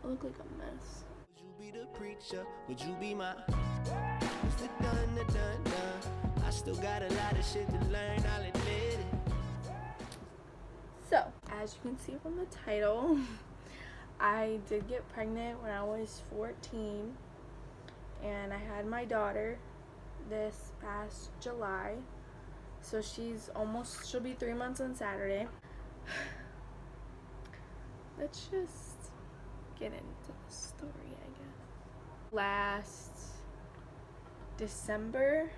I look like a mess. Would you be the preacher? Would you be my? It's the done. I still got a lot of shit to learn, I'll admit it. So, as you can see from the title, I did get pregnant when I was 14, and I had my daughter this past July. So she'll be 3 months on Saturday. Let's just get into the story, I guess. Last December,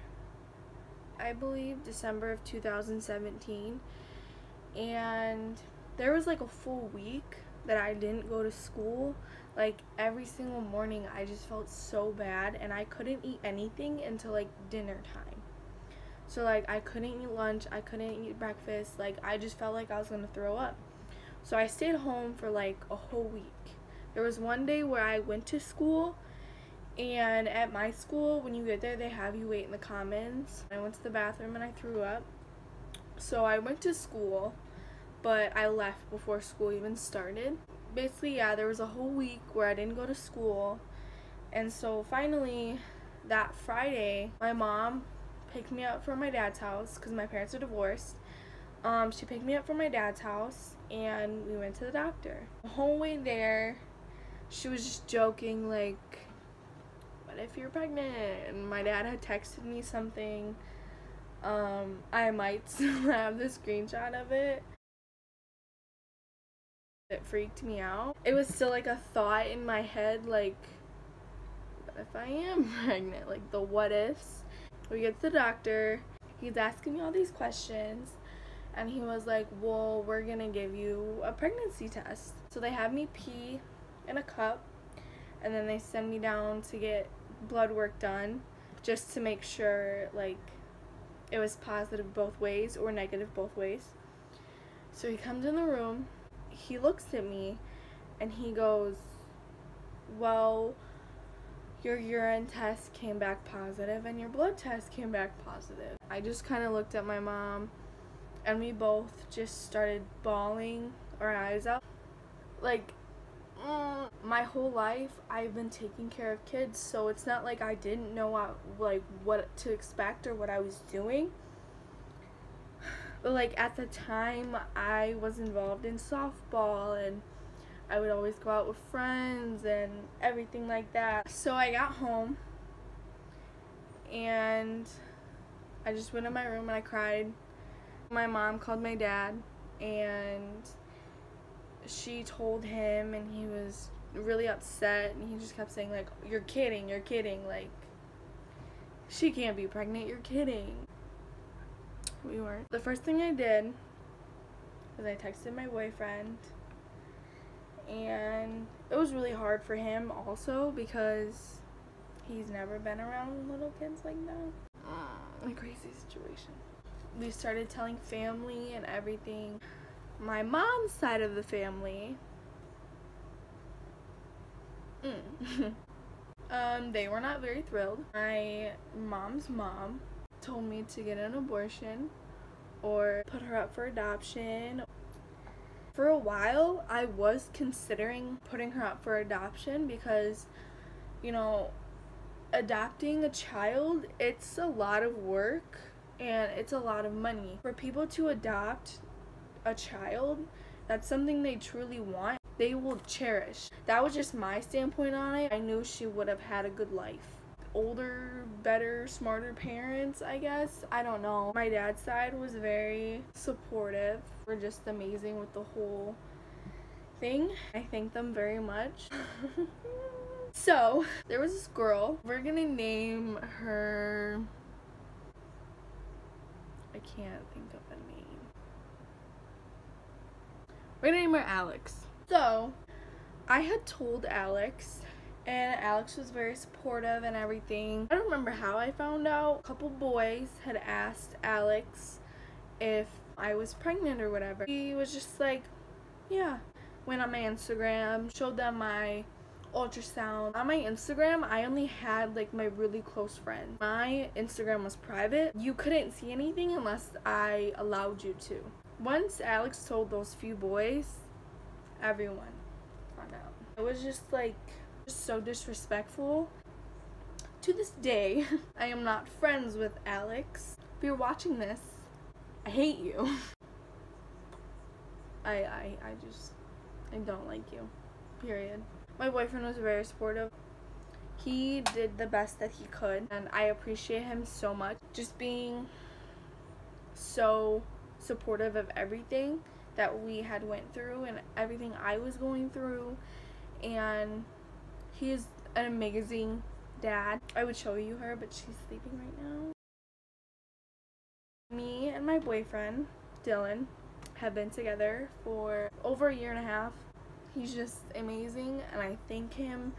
I believe, December of 2017, and there was like a full week that I didn't go to school. Like every single morning I just felt so bad, and I couldn't eat anything until like dinner time. So like I couldn't eat lunch, I couldn't eat breakfast, like I just felt like I was gonna throw up. So I stayed home for like a whole week. There was one day where I went to school, and at my school, when you get there, they have you wait in the commons. I went to the bathroom and I threw up. So I went to school, but I left before school even started. Basically, yeah, there was a whole week where I didn't go to school. And so finally, that Friday, my mom picked me up from my dad's house because my parents are divorced. She picked me up from my dad's house and we went to the doctor. The whole way there, she was just joking like, what if you're pregnant? And my dad had texted me something. I might still have the screenshot of it. It freaked me out. It was still like a thought in my head, like, what if I am pregnant? Like the what ifs. We get to the doctor, he's asking me all these questions, and he was like, well, we're gonna give you a pregnancy test. So they have me pee in a cup, and then they send me down to get blood work done just to make sure like it was positive both ways or negative both ways. So he comes in the room, he looks at me, and he goes, well, your urine test came back positive and your blood test came back positive. I just kind of looked at my mom, and we both just started bawling our eyes out. Like, my whole life I've been taking care of kids, so it's not like I didn't know what to expect or what I was doing. But like at the time, I was involved in softball, and I would always go out with friends and everything like that. So I got home and I just went in my room and I cried. My mom called my dad and she told him, and he was really upset, and he just kept saying like, you're kidding, like she can't be pregnant, you're kidding. We weren't. The first thing I did was I texted my boyfriend, and it was really hard for him also because he's never been around little kids like that. A crazy situation. We started telling family and everything. My mom's side of the family, they were not very thrilled. My mom's mom told me to get an abortion or put her up for adoption. For a while, I was considering putting her up for adoption because, you know, adopting a child, it's a lot of work and it's a lot of money. For people to adopt a child, that's something they truly want, they will cherish. That was just my standpoint on it. I knew she would have had a good life. Older, better, smarter parents, I guess. I don't know. My dad's side was very supportive. We're just amazing with the whole thing. I thank them very much. So, there was this girl. We're gonna name her... I can't think of a name. We're gonna name her Alex. So, I had told Alex, and Alex was very supportive and everything. I don't remember how I found out. A couple boys had asked Alex if I was pregnant or whatever. He was just like, yeah. Went on my Instagram, showed them my ultrasound. On my Instagram, I only had like my really close friends. My Instagram was private. You couldn't see anything unless I allowed you to. Once Alex told those few boys, everyone found out. It was just like, just so disrespectful. To this day, I am not friends with Alex. If you're watching this, I hate you. I don't like you. Period. My boyfriend was very supportive. He did the best that he could, and I appreciate him so much. Just being so supportive of everything that we had went through and everything I was going through. And he is an amazing dad. I would show you her, but she's sleeping right now. Me and my boyfriend, Dylan, have been together for over a year and a half. He's just amazing, and I thank him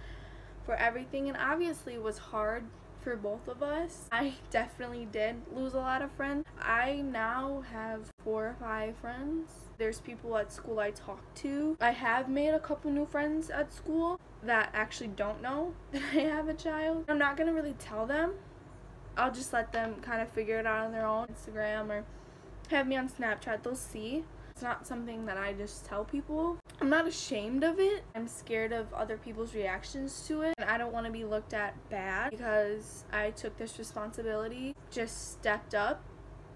for everything. And obviously it was hard for both of us. I definitely did lose a lot of friends. I now have 4 or 5 friends. There's people at school I talk to. I have made a couple new friends at school that actually don't know that I have a child. I'm not gonna really tell them. I'll just let them kind of figure it out on their own. Instagram or have me on Snapchat, they'll see. It's not something that I just tell people. I'm not ashamed of it. I'm scared of other people's reactions to it. And I don't want to be looked at bad because I took this responsibility, just stepped up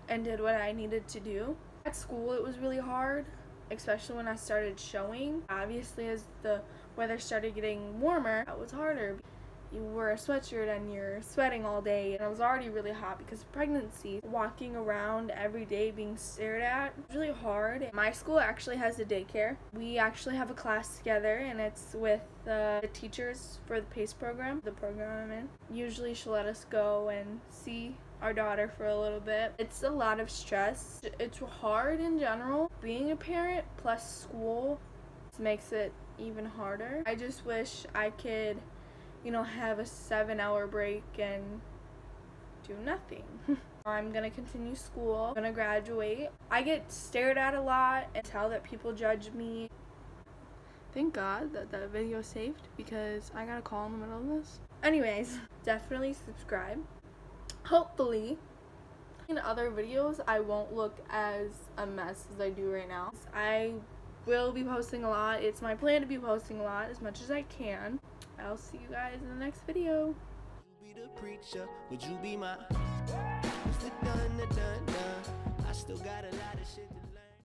and did what I needed to do. At school, it was really hard, especially when I started showing. Obviously, as the weather started getting warmer, it was harder. You wear a sweatshirt and you're sweating all day, and I was already really hot because of pregnancy. Walking around every day being stared at, it's really hard. My school actually has a daycare. We actually have a class together, and it's with the teachers for the PACE program, the program I'm in. Usually she'll let us go and see our daughter for a little bit. It's a lot of stress. It's hard in general. Being a parent plus school makes it even harder. I just wish I could, you know, have a 7-hour break and do nothing. I'm gonna continue school. I'm gonna graduate. I get stared at a lot and tell that people judge me. Thank God that that video saved because I got a call in the middle of this. Anyways, definitely subscribe. Hopefully, in other videos, I won't look as a mess as I do right now. I will be posting a lot. It's my plan to be posting a lot as much as I can. I'll see you guys in the next video. You be the preacher, would you be my? It's the done, I still got a lot of shit to